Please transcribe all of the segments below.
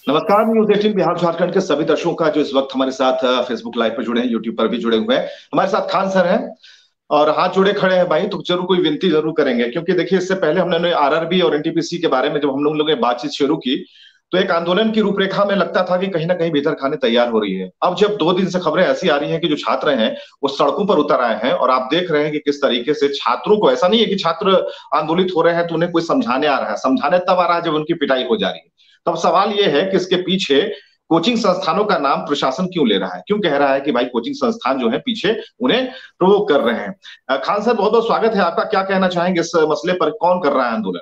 नमस्कार। न्यूज़ 18 बिहार झारखंड के सभी दर्शकों का जो इस वक्त हमारे साथ फेसबुक लाइव पर जुड़े हैं, यूट्यूब पर भी जुड़े हुए हैं। हमारे साथ खान सर हैं और हाथ जोड़े खड़े हैं भाई, तो जरूर कोई विनती जरूर करेंगे, क्योंकि देखिए इससे पहले हमने आरआरबी और एनटीपीसी के बारे में जब हम लोगों ने बातचीत शुरू की तो एक आंदोलन की रूपरेखा में लगता था कि कहीं ना कहीं भीतर खाने तैयार हो रही है। अब जब 2 दिन से खबरें ऐसी आ रही हैं कि जो छात्र हैं वो सड़कों पर उतर आए हैं और आप देख रहे हैं कि किस तरीके से छात्रों को, ऐसा नहीं है कि छात्र आंदोलित हो रहे हैं तो उन्हें कोई समझाने आ रहा है, समझाने तब आ रहा है जब उनकी पिटाई हो जा रही है। तब सवाल यह है कि इसके पीछे कोचिंग संस्थानों का नाम प्रशासन क्यों ले रहा है, क्यों कह रहा है कि भाई कोचिंग संस्थान जो है पीछे उन्हें प्रोवोक कर रहे हैं। खान सर, बहुत बहुत स्वागत है आपका। क्या कहना चाहेंगे इस मसले पर, कौन कर रहा है आंदोलन?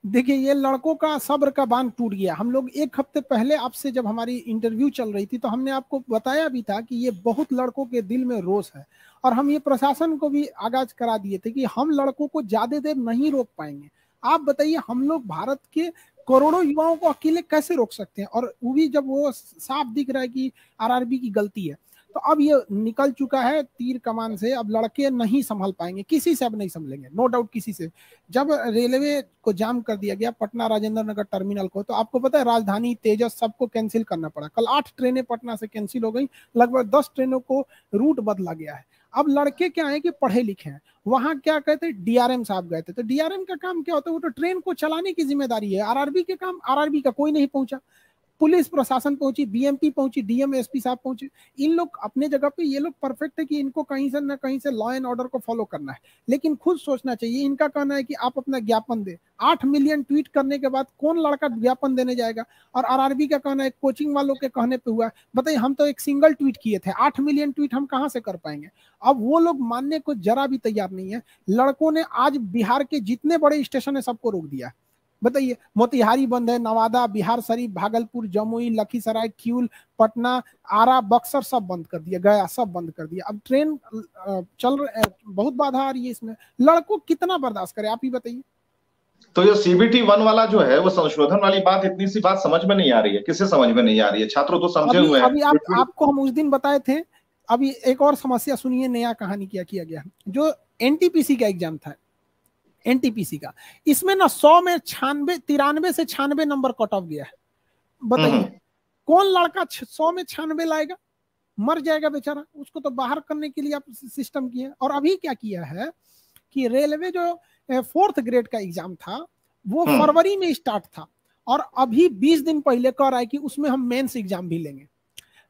देखिए, ये लड़कों का सब्र का बांध टूट गया। हम लोग एक हफ्ते पहले आपसे जब हमारी इंटरव्यू चल रही थी तो हमने आपको बताया भी था कि ये बहुत लड़कों के दिल में रोष है, और हम ये प्रशासन को भी आगाज करा दिए थे कि हम लड़कों को ज्यादा देर नहीं रोक पाएंगे। आप बताइए, हम लोग भारत के करोड़ों युवाओं को अकेले कैसे रोक सकते हैं, और वो भी जब वो साफ दिख रहा है कि आरआरबी की गलती है। तो अब ये निकल चुका है तीर कमान से, अब लड़के नहीं संभल पाएंगे, किसी से अब नहीं संभलेंगे, नो डाउट किसी से। जब रेलवे को जाम कर दिया गया, पटना राजेंद्र नगर टर्मिनल को, तो आपको पता है राजधानी, तेजस सबको कैंसिल करना पड़ा। कल 8 ट्रेनें पटना से कैंसिल हो गई, लगभग 10 ट्रेनों को रूट बदला गया है। अब लड़के क्या है कि पढ़े लिखे हैं, वहां क्या कहते हैं, डीआरएम साहब गए थे, तो डीआरएम का काम क्या होता है, वो तो ट्रेन को चलाने की जिम्मेदारी है। आरआरबी के काम, आरआरबी का कोई नहीं पहुंचा। पुलिस प्रशासन पहुंची, बीएमपी पहुंची, डीएम एसपी साहब पहुंचे। इन लोग अपने जगह पे, ये लोग परफेक्ट है कि इनको कहीं से ना कहीं से लॉ एंड ऑर्डर को फॉलो करना है, लेकिन खुद सोचना चाहिए। इनका कहना है कि आप अपना ज्ञापन दे, 8 मिलियन ट्वीट करने के बाद कौन लड़का ज्ञापन देने जाएगा। और आरआरबी का कहना है कोचिंग वालों के कहने पे हुआ। बताइए, हम तो एक सिंगल ट्वीट किए थे, 8 मिलियन ट्वीट हम कहां से कर पाएंगे। अब वो लोग मानने को जरा भी तैयार नहीं है। लड़कों ने आज बिहार के जितने बड़े स्टेशन है सबको रोक दिया। बताइए, मोतिहारी बंद है, नवादा, बिहार शरीफ, भागलपुर, जमुई, लखीसराय, किऊल, पटना, आरा, बक्सर सब बंद कर दिया, गया सब बंद कर दिया। अब ट्रेन चल रहा, बहुत बाधा आ रही है इसमें। लड़कों कितना बर्दाश्त करे, आप ही बताइए। तो ये सीबीटी 1 वाला जो है वो संशोधन वाली बात, इतनी सी बात समझ में नहीं आ रही है, किसे समझ में नहीं आ रही है? छात्रों तो समझे अभी हुए अभी हैं। आपको हम उस दिन बताए थे। अभी एक और समस्या सुनिए, नया कहानी क्या किया गया। जो एनटीपीसी का एग्जाम था, एनटीपीसी का, इसमें ना 100 में 93 से 96 नंबर कट ऑफ गया है। बताइए, कौन लड़का 100 में 96 लाएगा, मर जाएगा बेचारा। उसको तो बाहर करने के लिए आप सिस्टम किए। और अभी क्या किया है कि रेलवे जो 4th ग्रेड का एग्जाम था वो फरवरी में स्टार्ट था, और अभी 20 दिन पहले कह रहा है कि उसमें हम मेंस एग्जाम भी लेंगे।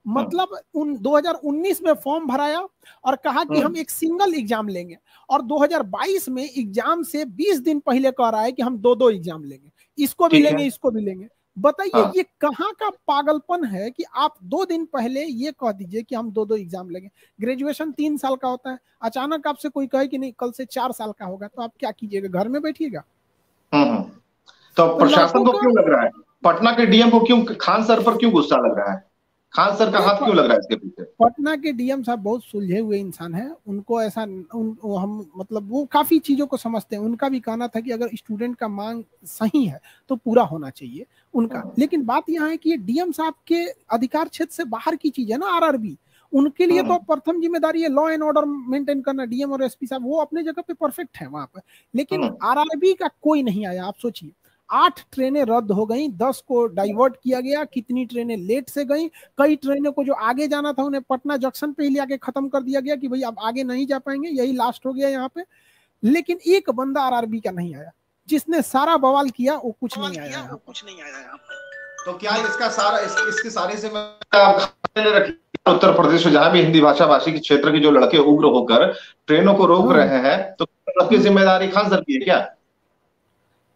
मतलब 2019 में फॉर्म भराया और कहा कि हम एक सिंगल एग्जाम लेंगे, और 2022 में एग्जाम से 20 दिन पहले कह रहा है कि हम 2-2 एग्जाम लेंगे, इसको भी लेंगे, इसको भी लेंगे। बताइए, ये कहाँ का पागलपन है कि आप 2 दिन पहले ये कह दीजिए कि हम 2-2 एग्जाम लेंगे। ग्रेजुएशन 3 साल का होता है, अचानक आपसे कोई कहे कि नहीं कल से 4 साल का होगा, तो आप क्या कीजिएगा, घर में बैठिएगा। तो प्रशासन को क्यों लग रहा है, पटना के डीएम को क्यों, खान सर पर क्यों गुस्सा लग रहा है? खान सर का हाथ क्यों लग रहा है इसके पीछे? पटना के डीएम साहब बहुत सुलझे हुए इंसान हैं। उनको ऐसा हम मतलब वो काफी चीजों को समझते हैं। उनका भी कहना था कि अगर स्टूडेंट का मांग सही है तो पूरा होना चाहिए उनका। लेकिन बात यह है कि ये डीएम साहब के अधिकार क्षेत्र से बाहर की चीज है ना आरआरबी। उनके लिए तो प्रथम जिम्मेदारी है लॉ एंड ऑर्डर मेंटेन करना। डीएम और एसपी साहब वो अपने जगह पे परफेक्ट है वहां पर, लेकिन आरआरबी का कोई नहीं आया। आप सोचिए, 8 ट्रेनें रद्द हो गई, 10 को डाइवर्ट किया गया, कितनी ट्रेनें लेट से गई। कई ट्रेनों को जो आगे जाना था उन्हें पटना जंक्शन पे ही लेके खत्म कर दिया गया कि भाई अब आगे नहीं जा पाएंगे, यही लास्ट हो गया यहाँ पे। लेकिन एक बंदा आरआरबी का नहीं आया, जिसने सारा बवाल किया वो कुछ नहीं आया। तो क्या इसका सारा इसकी सारी जिम्मेदारी उत्तर प्रदेश में जहां भी हिंदी भाषा भाषी के क्षेत्र के जो लड़के उग्र होकर ट्रेनों को रोक रहे हैं, तो सबकी जिम्मेदारी खान सर की है क्या?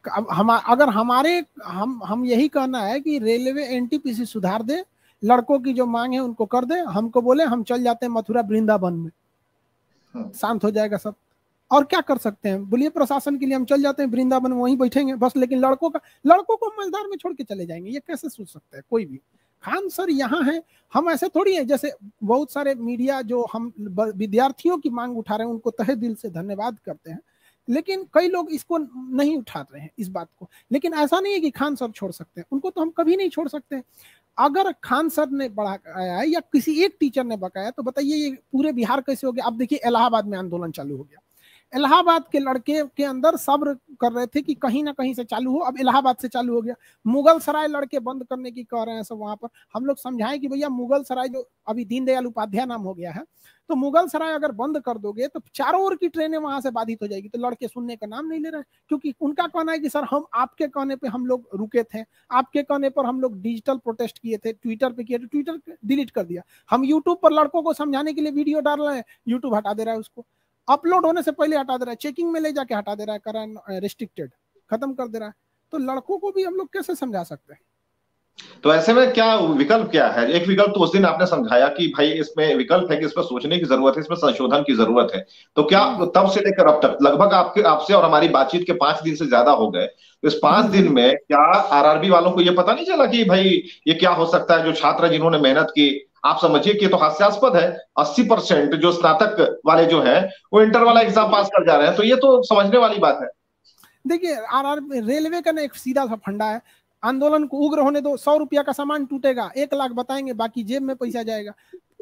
अब अगर हम यही कहना है कि रेलवे एनटीपीसी सुधार दे, लड़कों की जो मांग है उनको कर दे। हमको बोले हम चल जाते हैं मथुरा वृंदावन में, शांत हो जाएगा सब। और क्या कर सकते हैं, बोलिए प्रशासन के लिए हम चल जाते हैं वृंदावन, वहीं बैठेंगे बस। लेकिन लड़कों को मजेदार में छोड़ के चले जाएंगे, ये कैसे सोच सकते हैं कोई भी। खान सर यहाँ है, हम ऐसे थोड़ी है जैसे बहुत सारे मीडिया जो हम विद्यार्थियों की मांग उठा रहे हैं उनको तहे दिल से धन्यवाद करते हैं, लेकिन कई लोग इसको नहीं उठा रहे हैं इस बात को। लेकिन ऐसा नहीं है कि खान सर छोड़ सकते हैं, उनको तो हम कभी नहीं छोड़ सकते। अगर खान सर ने बढ़ाया है या किसी एक टीचर ने बकाया, तो बताइए ये पूरे बिहार कैसे हो गया। अब देखिए इलाहाबाद में आंदोलन चालू हो गया। इलाहाबाद के लड़के के अंदर सब्र कर रहे थे कि कहीं ना कहीं से चालू हो, अब इलाहाबाद से चालू हो गया। मुगल सराय लड़के बंद करने की कह रहे हैं सब वहां पर। हम लोग समझाएं कि भैया मुगल सराय जो अभी दीनदयाल उपाध्याय नाम हो गया है, तो मुगल सराय अगर बंद कर दोगे तो चारों ओर की ट्रेनें वहां से बाधित हो जाएगी। तो लड़के सुनने का नाम नहीं ले रहे हैं, क्योंकि उनका कहना है कि सर हम आपके कहने पे हम लोग रुके थे, आपके कहने पर हम लोग डिजिटल प्रोटेस्ट किए थे, ट्विटर पे किए थे, ट्विटर डिलीट कर दिया। हम यूट्यूब पर लड़कों को समझाने के लिए वीडियो डाल रहे हैं, यूट्यूब हटा दे रहा है उसको, अपलोड होने से पहले हटा दे रहा है, चेकिंग में ले जाके हटा दे रहा है, करंट रिस्ट्रिक्टेड खत्म कर दे रहा है। तो लड़कों को भी हम लोग कैसे समझा सकते हैं? तो ऐसे में क्या विकल्प क्या है? एक विकल्प तो उस दिन आपने समझाया कि भाई इसमें विकल्प है कि इसमें सोचने की जरूरत है, इसमें संशोधन की जरूरत है। तो क्या तब से लेकर अब तक लगभग आपके आपसे और हमारी बातचीत के 5 दिन से ज्यादा हो गए, तो इस 5 दिन में क्या आरआरबी वालों को यह पता नहीं चला कि भाई ये क्या हो सकता है? जो छात्र जिन्होंने मेहनत की, आप समझिए कि ये तो हास्यास्पद है। 80% जो स्नातक वाले जो है वो इंटर वाला एग्जाम पास कर जा रहे हैं, तो ये तो समझने वाली बात है। देखिए आर रेलवे का ना एक सीधा सा फंडा है, आंदोलन को उग्र होने दो, 100 रुपया का सामान टूटेगा, 1 लाख बताएंगे, बाकी जेब में पैसा जाएगा,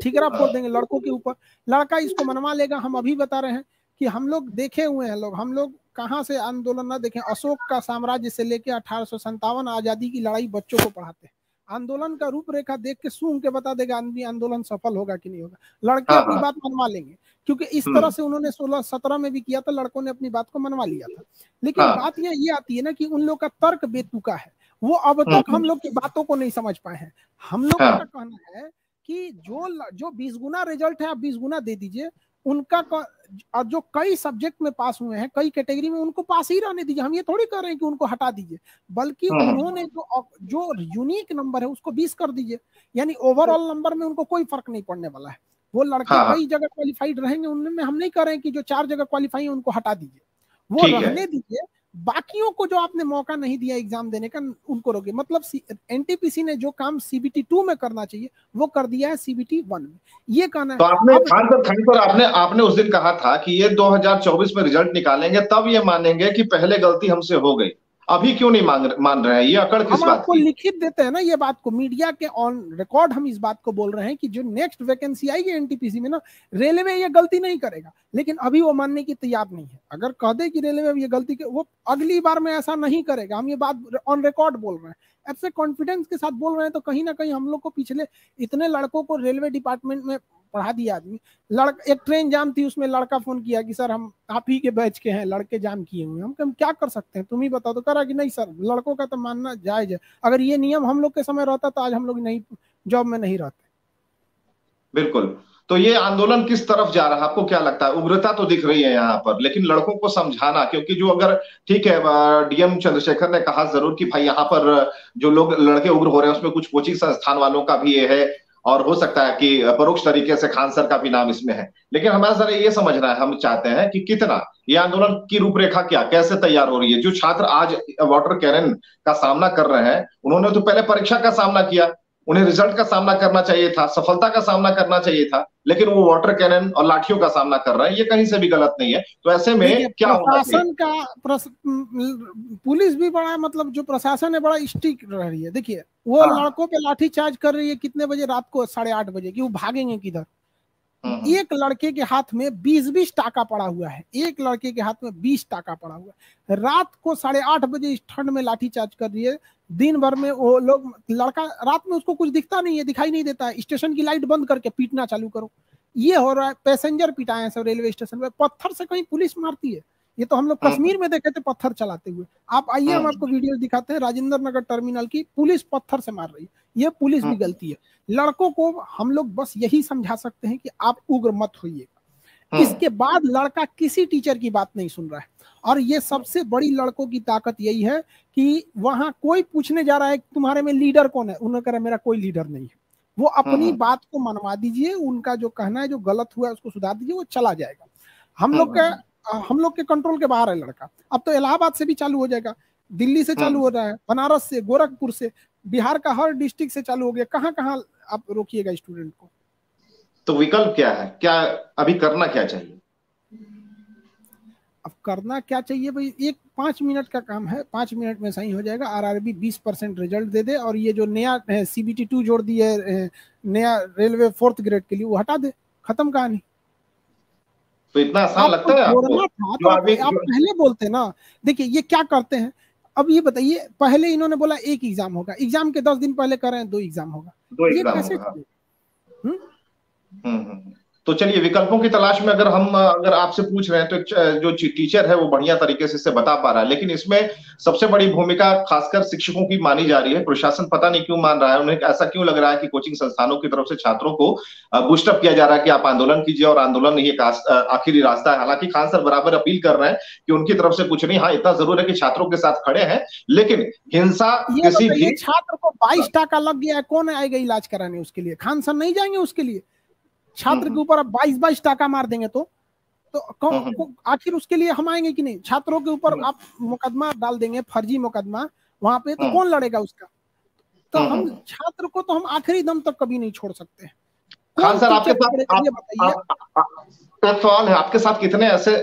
ठिकरा फोड़ देंगे लड़कों के ऊपर। लड़का इसको मनवा लेगा। हम अभी बता रहे हैं कि हम लोग देखे हुए हैं, हम लोग कहाँ से आंदोलन ना देखें। अशोक का साम्राज्य से लेकर 1857 आजादी की लड़ाई बच्चों को पढ़ाते हैं। आंदोलन का रूपरेखा देख के सूंघ के बता देगा आदमी आंदोलन सफल होगा कि नहीं होगा। लड़के हाँ अपनी हाँ। बात मनवा लेंगे, क्योंकि इस तरह से उन्होंने 16-17 में भी किया था, लड़कों ने अपनी बात को मनवा लिया था। लेकिन हाँ। बात ये आती है ना कि उन लोग का तर्क बेतुका है, वो अब तक हम लोग की बातों को नहीं समझ पाए हैं। हम लोगों का हाँ कहना है कि जो 20 गुना रिजल्ट है आप 20 गुना दे दीजिए, उनका जो कई सब्जेक्ट में पास हुए हैं, कई कैटेगरी में, उनको पास ही रहने दीजिए। हम ये थोड़ी कर रहे हैं कि उनको हटा दीजिए, बल्कि उन्होंने जो यूनिक नंबर है उसको 20 कर दीजिए, यानी ओवरऑल नंबर में उनको कोई फर्क नहीं पड़ने वाला है। वो लड़के हाँ। कई जगह क्वालिफाइड रहेंगे, उनमें हम नहीं कर रहे हैं कि जो 4 जगह क्वालिफाई है उनको हटा दीजिए, वो ठीक है। रहने दीजिए। बाकियों को जो आपने मौका नहीं दिया एग्जाम देने का, उनको रोके। मतलब एनटीपीसी ने जो काम सीबीटी 2 में करना चाहिए वो कर दिया है सीबीटी 1 में, ये कहना है। तो आपने अब खान सर आपने आपने उस दिन कहा था कि ये 2024 में रिजल्ट निकालेंगे तब ये मानेंगे कि पहले गलती हमसे हो गई। अभी क्यों नहीं मान रहे हैं? ये अकड़ किस हम बात आपको की? लिखित देते हैं ना ये बात को, मीडिया के ऑन रिकॉर्ड हम इस बात को बोल रहे हैं कि जो नेक्स्ट वैकेंसी आएगी एनटीपीसी में ना, रेलवे ये गलती नहीं करेगा। लेकिन अभी वो मानने की तैयार नहीं है। अगर कह दे कि रेलवे ये गलती वो अगली बार में ऐसा नहीं करेगा, हम ये बात ऑन रिकॉर्ड बोल रहे हैं, ऐसे कॉन्फिडेंस के साथ बोल रहे हैं। तो कहीं ना कहीं हम लोग को पिछले इतने लड़कों को रेलवे डिपार्टमेंट में पढ़ा दिया आदमी। एक ट्रेन जाम थी, उसमें लड़का फोन किया कि सर हम आप ही के बैच के हैं, लड़के जाम किए हुए हैं, हम क्या कर सकते हैं, तुम ही बताओ। तो करा कि नहीं सर, लड़कों का तो मानना जायज है, अगर ये नियम हम लोग के समय रहता तो आज हम लोग नहीं जॉब में नहीं रहते। बिल्कुल। तो ये आंदोलन किस तरफ जा रहा है, आपको क्या लगता है? उग्रता तो दिख रही है यहाँ पर, लेकिन लड़कों को समझाना, क्योंकि जो अगर ठीक है, डीएम चंद्रशेखर ने कहा जरूर कि भाई यहाँ पर जो लोग लड़के उग्र हो रहे हैं उसमें कुछ कोचिंग संस्थान वालों का भी ये है, और हो सकता है कि परोक्ष तरीके से खान सर का भी नाम इसमें है। लेकिन हमारा सर ये समझना है, हम चाहते हैं कि कितना ये आंदोलन की रूपरेखा क्या, कैसे तैयार हो रही है? जो छात्र आज वाटर कैनन का सामना कर रहे हैं, उन्होंने तो पहले परीक्षा का सामना किया, उन्हें रिजल्ट का सामना करना चाहिए था, सफलता का सामना करना चाहिए था, लेकिन वो वाटर कैनन और लाठियों का सामना कर रहे हैं। ये कहीं से भी गलत नहीं है। तो ऐसे देखिए में क्या होना चाहिए? प्रशासन का पुलिस भी बड़ा, मतलब जो प्रशासन है बड़ा स्ट्रिक्ट रह रही है। देखिए वो हाँ। लड़कों पे लाठी चार्ज कर रही है कितने बजे, रात को 8:30 बजे की, वो भागेंगे किधर? एक लड़के के हाथ में 20-20 टाका पड़ा हुआ है, एक लड़के के हाथ में 20 टाका पड़ा हुआ है, रात को 8:30 बजे इस ठंड में लाठी चार्ज कर रही है। दिन भर में वो लोग, लड़का रात में उसको कुछ दिखता नहीं है, दिखाई नहीं देता है, स्टेशन की लाइट बंद करके पीटना चालू करो। ये हो रहा है। पैसेंजर पिटाए हैं सब रेलवे स्टेशन पे, पत्थर से कहीं पुलिस मारती है। ये तो हम लोग कश्मीर में देखे थे पत्थर चलाते हुए। आप आइए हम आपको वीडियो दिखाते हैं, राजेंद्र नगर टर्मिनल की, पुलिस पत्थर से मार रही है। ये पुलिस भी गलती है। लड़कों को हम लोग बस यही समझा सकते हैं कि आप उग्र मत होइएगा। इसके बाद लड़का किसी टीचर की बात नहीं सुन रहा है। और ये सबसे बड़ी लड़कों की ताकत यही है कि वहां कोई पूछने जा रहा है तुम्हारे में लीडर कौन है, उन्होंने कहा मेरा कोई लीडर नहीं है। वो अपनी बात को मनवा दीजिए, उनका जो कहना है, जो गलत हुआ है उसको सुधार दीजिए, वो चला जाएगा। हम लोग के कंट्रोल के बाहर है लड़का। अब तो इलाहाबाद से भी चालू हो जाएगा, दिल्ली से चालू हो रहा है, बनारस से, गोरखपुर से, बिहार का हर डिस्ट्रिक्ट से चालू हो गया। कहाँ कहाँ आप रोकिएगा स्टूडेंट को? तो विकल्प क्या है? क्या अभी करना क्या चाहिए? अब करना क्या चाहिए भाई, 5 मिनट का काम है, 5 मिनट में सही हो जाएगा। आरआरबी 20% रिजल्ट दे दे, और ये जो नया सीबीटी 2 जोड़ दी है नया रेलवे 4th ग्रेड के लिए, वो हटा दे, खत्म कहानी। तो इतना आसान आपको लगता है आपको? जोड़ना था जो तो अभी आप पहले बोलते ना। देखिए ये क्या करते हैं, अब ये बताइए, पहले इन्होंने बोला एक एग्जाम होगा, एग्जाम के 10 दिन पहले कर रहे हैं 2 एग्जाम होगा, दो ये एग्जाम कैसे होगा। चलेगा? हम्म? हम्म। तो चलिए, विकल्पों की तलाश में अगर हम अगर आपसे पूछ रहे हैं तो एक जो टीचर है वो बढ़िया तरीके से इसे बता पा रहा है, लेकिन इसमें सबसे बड़ी भूमिका खासकर शिक्षकों की मानी जा रही है। प्रशासन पता नहीं क्यों मान रहा है, उन्हें ऐसा क्यों लग रहा है कि कोचिंग संस्थानों की तरफ से छात्रों को बूस्टअप किया जा रहा है कि आप आंदोलन कीजिए और आंदोलन ही एक आखिरी रास्ता है। हालांकि खान सर बराबर अपील कर रहे हैं कि उनकी तरफ से कुछ नहीं, हाँ इतना जरूर है कि छात्रों के साथ खड़े हैं, लेकिन हिंसा ये किसी बताइए, भी। छात्र को 22 टाका लग गया है, कौन आएगा इलाज कराने उसके लिए? खान सर नहीं जाएंगे उसके लिए? छात्र के हम्म ऊपर आप 22 टाका मार देंगे हम्म हम्म आखिर उसके लिए हम आएंगे कि नहीं? छात्रों के ऊपर हम्म आप मुकदमा डाल देंगे, फर्जी मुकदमा, वहां पे तो हम्म कौन लड़ेगा उसका? तो हम्म हम हम्म। छात्र को तो हम आखिरी दम तक कभी नहीं छोड़ सकते। खान कौन सर आपके टीचर साथ छोड़ेगा ये बताइए? एक सवाल है, आपके साथ कितने ऐसे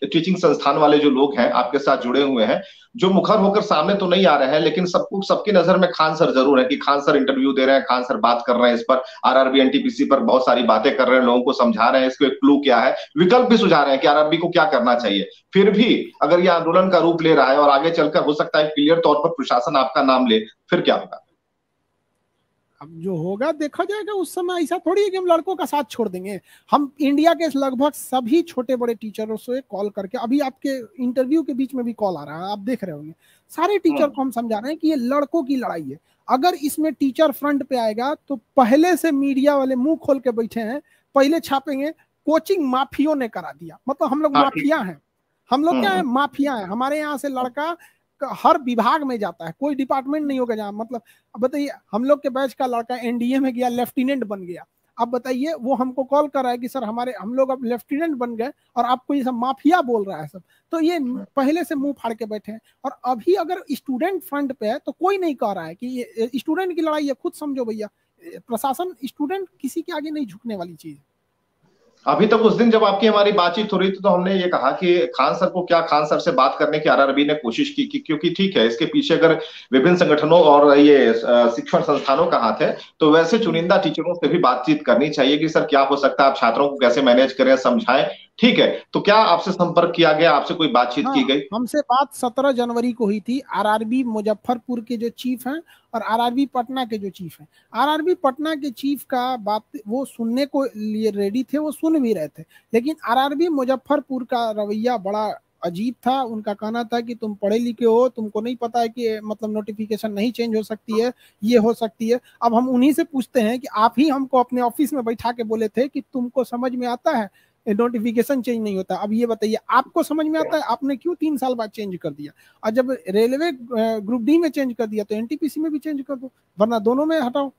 टीचिंग संस्थान वाले जो लोग हैं आपके साथ जुड़े हुए हैं, जो मुखर होकर सामने तो नहीं आ रहे हैं, लेकिन सबको सबकी नजर में खान सर जरूर है कि खान सर इंटरव्यू दे रहे हैं, खान सर बात कर रहे हैं, इस पर आरआरबी एनटीपीसी पर बहुत सारी बातें कर रहे हैं, लोगों को समझा रहे हैं इसके क्लू क्या है, विकल्प भी सुझा रहे हैं कि आरआरबी को क्या करना चाहिए। फिर भी अगर ये आंदोलन का रूप ले रहा है और आगे चलकर हो सकता है क्लियर तौर पर प्रशासन आपका नाम ले, फिर क्या होगा? अब जो होगा देखा जाएगा उस समय। ऐसा थोड़ी है कि हम लड़कों का साथ छोड़ देंगे। हम इंडिया के लगभग सभी छोटे बड़े टीचरों से कॉल करके, अभी आपके इंटरव्यू के बीच में भी कॉल आ रहा है, आप देख रहे होंगे, सारे टीचर को हम समझा रहे हैं कि ये लड़कों की लड़ाई है। अगर इसमें टीचर फ्रंट पे आएगा तो पहले से मीडिया वाले मुंह खोल के बैठे हैं, पहले छापेंगे कोचिंग माफियों ने करा दिया, मतलब हम लोग हाँ ठीक। माफिया हैं। हम लोग क्या है, हम्म। माफिया हैं। हमारे यहाँ से लड़का हर विभाग में जाता है, कोई डिपार्टमेंट नहीं होगा जहाँ, मतलब अब बताइए, हम लोग के बैच का लड़का एनडीए में गया, लेफ्टिनेंट बन गया। अब बताइए, वो हमको कॉल कर रहा है कि सर हम लोग अब लेफ्टिनेंट बन गए और आपको ये सब माफिया बोल रहा है सब। तो ये पहले से मुंह फाड़ के बैठे हैं। और अभी अगर स्टूडेंट फ्रंट पे है तो कोई नहीं कह रहा है कि ये स्टूडेंट की लड़ाई है। खुद समझो भैया, प्रशासन स्टूडेंट किसी के आगे नहीं झुकने वाली चीज है। अभी तक उस दिन जब आपकी हमारी बातचीत हो रही थी तो हमने ये कहा कि खान सर को क्या, खान सर से बात करने की आरआरबी ने कोशिश की कि क्योंकि ठीक है इसके पीछे अगर विभिन्न संगठनों और ये शिक्षण संस्थानों का हाथ है, तो वैसे चुनिंदा टीचरों से भी बातचीत करनी चाहिए कि सर क्या हो सकता है, आप छात्रों को कैसे मैनेज करें, समझाएं। ठीक है, तो क्या आपसे संपर्क किया गया, आपसे कोई बातचीत हाँ, की गई? हमसे बात 17 जनवरी को हुई थी। आरआरबी मुजफ्फरपुर के जो चीफ हैं और आरआरबी पटना के जो चीफ हैं, आरआरबी पटना के चीफ का बात वो सुनने को लिए रेडी थे, वो सुन भी रहे थे, लेकिन आरआरबी मुजफ्फरपुर का रवैया बड़ा अजीब था। उनका कहना था कि तुम पढ़े लिखे हो, तुमको नहीं पता है कि मतलब नोटिफिकेशन नहीं चेंज हो सकती है, ये हो सकती है। अब हम उन्हीं से पूछते हैं कि आप ही हमको अपने ऑफिस में बैठा के बोले थे कि तुमको समझ में आता है नोटिफिकेशन चेंज नहीं होता। अब ये बताइए, आपको समझ में आता है, आपने क्यों 3 साल बाद चेंज कर दिया? और जब रेलवे ग्रुप डी में चेंज कर दिया तो एनटीपीसी में भी चेंज कर दो, वरना दोनों में हटाओ।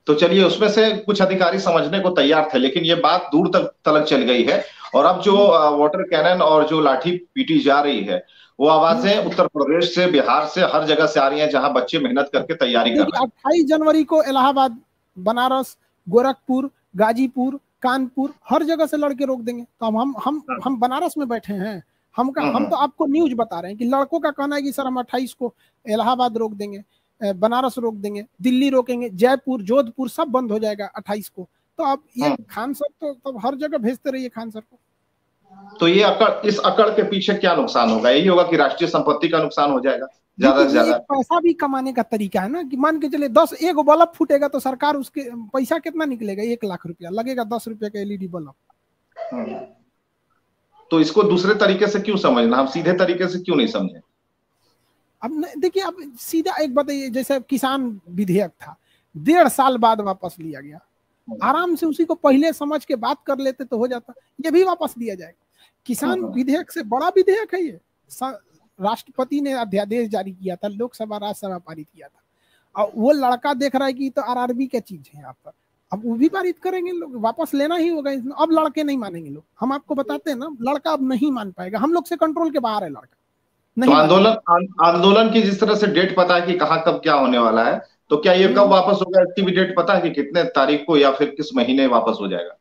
तो चलिए, उसमें से कुछ अधिकारी समझने को तैयार थे, लेकिन ये बात दूर तक तलक चल गई है। और अब जो वाटर कैनन और जो लाठी पीटी जा रही है, वो आवाजें उत्तर प्रदेश से, बिहार से, हर जगह से आ रही हैं जहां बच्चे मेहनत करके तैयारी कर देखिए रहे 28 जनवरी को इलाहाबाद, बनारस, गोरखपुर, गाजीपुर, कानपुर, हर जगह से लड़के रोक देंगे। तो हम बनारस में बैठे हैं। हम हैं। तो आपको न्यूज बता रहे हैं कि लड़कों का कहना है कि सर हम 28 को इलाहाबाद रोक देंगे, बनारस रोक देंगे, दिल्ली रोकेंगे, जयपुर, जोधपुर सब बंद हो जाएगा 28 को। तो अब ये हम्म। खान सर तो तब हर जगह भेजते रहिए खान सर को। तो ये इस अकड़ के पीछे क्या नुकसान होगा? यही होगा कि राष्ट्रीय संपत्ति का नुकसान हो जाएगा ज्यादा देखिए से ये एक ज्यादा। पैसा भी कमाने का तरीका है ना, कि मान के चले 10 एक बल्ब फूटेगा तो सरकार उसके पैसा कितना निकलेगा, 1 लाख रुपया लगेगा 10 रुपये का एलईडी बल्ब। हम्म। तो इसको दूसरे तरीके से क्यों समझना, हम सीधे तरीके से क्यों नहीं समझे? अब देखिए, अब सीधा एक बताइए, जैसे किसान विधेयक था, 1.5 साल बाद वापस लिया गया। आराम से उसी को पहले समझ के बात कर लेते तो हो जाता। ये भी वापस दिया जाएगा। किसान विधेयक से बड़ा विधेयक है ये। राष्ट्रपति ने अध्यादेश जारी किया था, लोकसभा राज्यसभा पारित किया था, और वो लड़का देख रहा है कि तो आरआरबी क्या चीज है यहाँ पर। अब वो भी पारित करेंगे लोग, वापस लेना ही होगा इसमें। अब लड़के नहीं मानेंगे लोग, हम आपको बताते हैं ना, लड़का अब नहीं मान पाएगा, हम लोग से कंट्रोल के बाहर है लड़का, तो नहीं मानेगा। आंदोलन की जिस तरह से डेट पता है कि कहाँ कब क्या होने वाला है, तो क्या ये कब वापस होगा, इसकी भी डेट पता है कि कितने तारीख को या फिर किस महीने वापस हो जाएगा?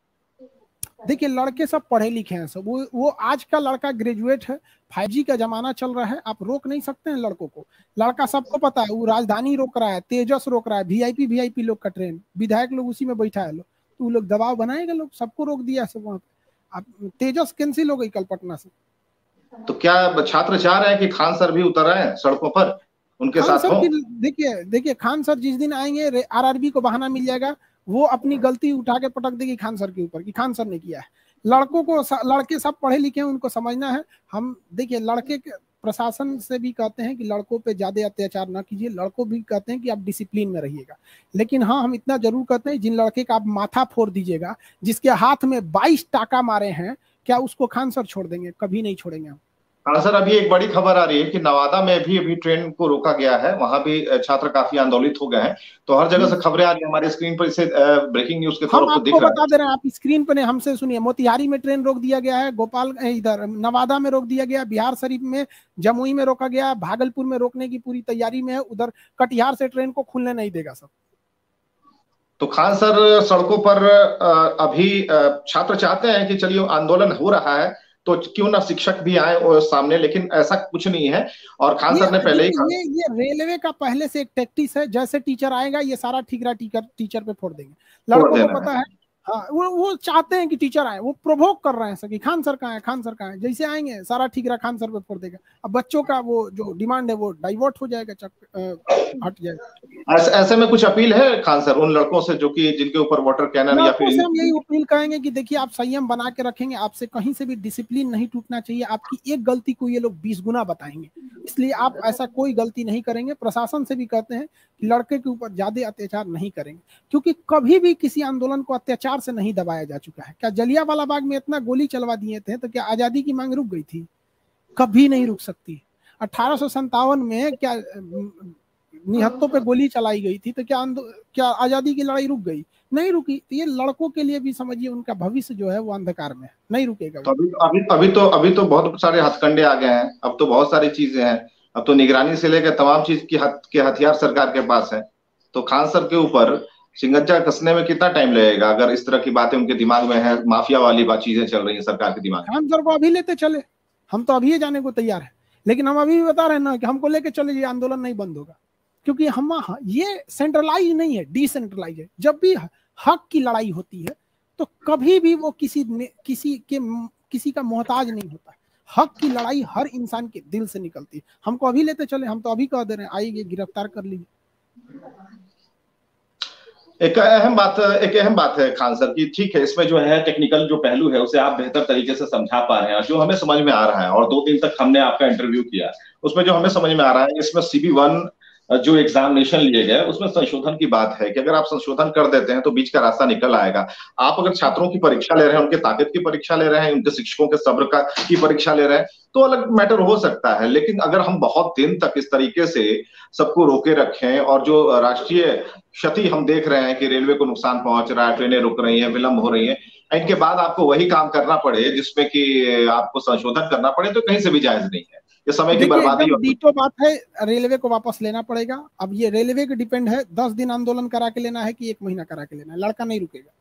देखिए लड़के सब पढ़े लिखे हैं सब, वो आज का लड़का ग्रेजुएट है। 5G का जमाना चल रहा है, आप रोक नहीं सकते हैं लड़कों को। लड़का सबको पता है, वो राजधानी रोक रहा है, तेजस रोक रहा है, वीआईपी लोग का ट्रेन, विधायक लोग उसी में बैठा है लोग, तो वो लोग दबाव बनाएगा, लोग सबको रोक दिया सब वहां पे। अब तेजस कैंसिल हो गई कल पटना से। तो क्या छात्र चाह रहे हैं कि खान सर भी उतर आए सड़कों पर, उनके खान साथ सर हो? की देखिए देखिए खान सर जिस दिन आएंगे आरआरबी को बहाना मिल जाएगा, वो अपनी गलती उठा के पटक देगी खान सर के ऊपर कि खान सर ने किया है। लड़कों को लड़के सब पढ़े लिखे हैं, उनको समझना है। हम देखिए लड़के प्रशासन से भी कहते हैं कि लड़कों पे ज्यादा अत्याचार ना कीजिए, लड़कों भी कहते हैं कि आप डिसिप्लिन में रहिएगा। लेकिन हाँ, हम इतना जरूर कहते हैं जिन लड़के का आप माथा फोड़ दीजिएगा, जिसके हाथ में 22 टाका मारे हैं, क्या उसको खान सर छोड़ देंगे? कभी नहीं छोड़ेंगे हम। हाँ सर, अभी एक बड़ी खबर आ रही है कि नवादा में भी अभी ट्रेन को रोका गया है, वहां भी छात्र काफी आंदोलित हो गए हैं। तो हर जगह से खबरें आ रही है हमारे स्क्रीन पर, इसे ब्रेकिंग न्यूज के तौर हम पर आपको दिख रहा बता दे रहे हैं, आप स्क्रीन पर हमसे सुनिए। मोतिहारी में ट्रेन रोक दिया गया है, गोपाल इधर नवादा में रोक दिया गया, बिहार शरीफ में, जमुई में रोका गया, भागलपुर में रोकने की पूरी तैयारी में है, उधर कटिहार से ट्रेन को खुलने नहीं देगा सब। तो खान सर सड़कों पर अभी छात्र चाहते हैं कि चलिए आंदोलन हो रहा है तो क्यों ना शिक्षक भी आए और सामने, लेकिन ऐसा कुछ नहीं है। और खान सर ने पहले ही ये रेलवे का पहले से एक टैक्टिस है, जैसे टीचर आएगा ये सारा ठीकरा टीचर पे फोड़ देंगे। लड़कों को पता है। हाँ, वो चाहते हैं कि टीचर आए, वो प्रोवोक कर रहे हैं सर कि खान सर कहाँ है, खान सर कहाँ है। जैसे आएंगे सारा ठीकरा खान सर पे फोड़ देगा। अब बच्चों का वो जो डिमांड है वो डाइवर्ट हो जाएगा, हट जाएगा। ऐसे में कुछ अपील है खान सर उन लड़कों से जो कि जिनके ऊपर वाटर कैनन या फिर हम यही अपील करेंगे कि देखिए आप संयम बना के रखेंगे, आपसे कहीं से भी डिसिप्लिन नहीं टूटना चाहिए। आपकी एक गलती को ये लोग 20 गुना बताएंगे, इसलिए आप ऐसा कोई गलती नहीं करेंगे। प्रशासन से भी कहते हैं कि लड़के के ऊपर ज्यादा अत्याचार नहीं करेंगे, क्योंकि कभी भी किसी आंदोलन को अत्याचार से नहीं दबाया जा चुका है। क्या जलियांवाला बाग में इतना गोली चलवा दिए थे तो क्या आजादी की मांग रुक गई थी? कभी नहीं रुक सकती। 1857 में क्या निहत्तों पे गोली चलाई गई थी तो क्या आजादी की लड़ाई रुक गई? नहीं रुकी। तो ये लड़कों के लिए भी समझिए, उनका भविष्य जो है वो अंधकार में है, नहीं रुकेगा। तो अभी तो बहुत सारे हथकंडे आ गए हैं, अब तो बहुत सारी चीजें हैं। अब तो निगरानी से लेकर तमाम चीज के हथियार सरकार के पास है। तो खान सर के ऊपर सिंगजा कसने में कितना टाइम लगेगा अगर इस तरह की बातें उनके दिमाग में है, माफिया वाली चीजें चल रही है सरकार के दिमाग में। खान सर को अभी लेते चले, हम तो अभी जाने को तैयार है। लेकिन हम अभी भी बता रहे हैं ना कि हमको लेके चले, ये आंदोलन नहीं बंद होगा, क्योंकि हम ये सेंट्रलाइज नहीं है, डिसेंट्रलाइज है। जब भी हक की लड़ाई होती है तो कभी भी वो किसी का मोहताज नहीं होता। हक की लड़ाई हर इंसान के दिल से निकलती है। हमको अभी लेते चले, हम तो अभी कह दे रहे हैं आइए गिरफ्तार कर लीजिए। एक अहम बात है खान सर की, ठीक है इसमें जो है टेक्निकल जो पहलू है उसे आप बेहतर तरीके से समझा पा रहे हैं, जो हमें समझ में आ रहा है, और 2 दिन तक हमने आपका इंटरव्यू किया, उसमें जो हमें समझ में आ रहा है इसमें CB1 जो एग्जामिनेशन लिए गए उसमें संशोधन की बात है कि अगर आप संशोधन कर देते हैं तो बीच का रास्ता निकल आएगा। आप अगर छात्रों की परीक्षा ले रहे हैं, उनके ताकत की परीक्षा ले रहे हैं, उनके शिक्षकों के सब्र की परीक्षा ले रहे हैं, तो अलग मैटर हो सकता है। लेकिन अगर हम बहुत दिन तक इस तरीके से सबको रोके रखें, और जो राष्ट्रीय क्षति हम देख रहे हैं कि रेलवे को नुकसान पहुंच रहा है, ट्रेनें रुक रही हैं, विलंब हो रही है, इनके बाद आपको वही काम करना पड़े जिसमें कि आपको संशोधन करना पड़े, तो कहीं से भी जायज नहीं है। ये समय की बर्बादी एकदम डीटो बात है। रेलवे को वापस लेना पड़ेगा। अब ये रेलवे के डिपेंड है, 10 दिन आंदोलन करा के लेना है कि 1 महीना करा के लेना है। लड़का नहीं रुकेगा।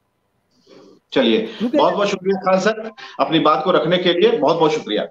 चलिए, बहुत बहुत शुक्रिया खान सर, अपनी बात को रखने के लिए बहुत बहुत शुक्रिया।